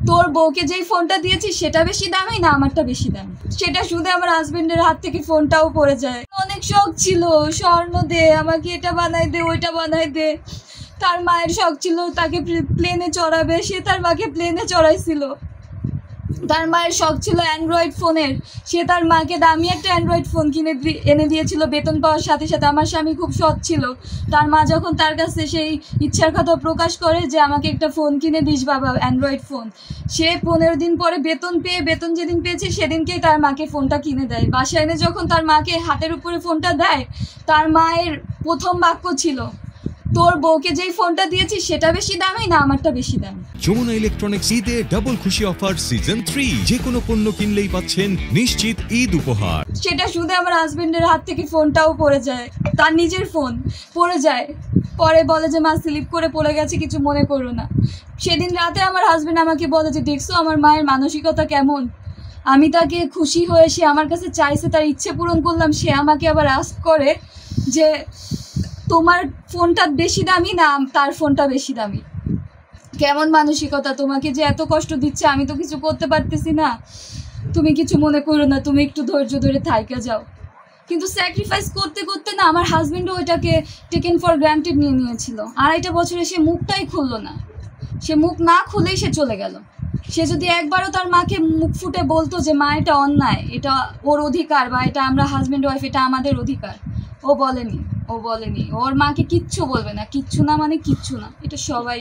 তোর বউকে যেই ফোনটা দিয়েছিস সেটা বেশি দামি না আমারটা বেশি দামি? সেটা শুনে আমার হাজবেন্ডের হাত থেকে ফোনটাও পড়ে যায়। অনেক শখ ছিল, স্বর্ণ দে, আমাকে এটা বানাই দে, ওইটা বানাই দে। তার মায়ের শখ ছিল তাকে প্লেনে চড়াবে, সে তার মাকে প্লেনে চড়াইছিল। তার মায়ের শখ ছিল অ্যান্ড্রয়েড ফোনের, সে তার মাকে দামি একটা অ্যান্ড্রয়েড ফোন এনে দিয়েছিল বেতন পাওয়ার সাথে সাথে। আমার স্বামী খুব সৎ ছিল, তার মা যখন তার কাছে সেই ইচ্ছার কথা প্রকাশ করে যে আমাকে একটা ফোন কিনে দিস বাবা, অ্যান্ড্রয়েড ফোন, সে 15 দিন পরে বেতন যেদিন পেয়েছে সেদিনকেই তার মাকে ফোনটা কিনে দেয়। বাসায় এনে যখন তার মাকে হাতের উপরে ফোনটা দেয়, তার মায়ের প্রথম বাক্য ছিল, তোর বউকে যেই ফোনটা দিয়েছিস সেটা বেশি দামি না আমারটা বেশি দামি? যমুনা ইলেকট্রনিক্স ঈদে ডাবল খুশি অফার সিজন 3, যে কোনো পণ্য কিনলেই পাচ্ছেন নিশ্চিত ঈদ উপহার। সেটা শুনে আমার হাজবেন্ডের হাত থেকে ফোনটাও পড়ে যায়, তার নিজের ফোন পড়ে যায়। পরে বলে যে মা স্লিপ করে পড়ে গেছে, কিছু মনে করো না। সেদিন রাতে আমার হাজবেন্ড আমাকে বলে যে দেখছো আমার মায়ের মানসিকতা কেমন, আমি তাকে খুশি হয়ে সে আমার কাছে চাইছে, তার ইচ্ছে পূরণ করলাম, সে আমাকে আবার আস্ক করে যে তোমার ফোনটা বেশি দামি না তার ফোনটা বেশি দামি? কেমন মানসিকতা, তোমাকে যে এত কষ্ট দিচ্ছে আমি তো কিছু করতে পারতেছি না, তুমি কিছু মনে করো না, তুমি একটু ধৈর্য ধরে থাইকা যাও। কিন্তু স্যাক্রিফাইস করতে করতে না আমার হাজবেন্ডও ওইটাকে টেকেন ফর গ্রান্টেড নিয়ে নিয়েছিল। 2.5 বছরে সে মুখটাই খুললো না, সে মুখ না খুলেই সে চলে গেল। সে যদি একবারও তার মাকে মুখ ফুটে বলতো যে মা এটা অন্যায়, এটা ওর অধিকার, বা এটা আমরা হাজবেন্ড ওয়াইফ, এটা আমাদের অধিকার, ও বলেনি। ওর মাকে কিচ্ছু বলবে না, কিচ্ছু না মানে কিচ্ছু না, এটা সবাই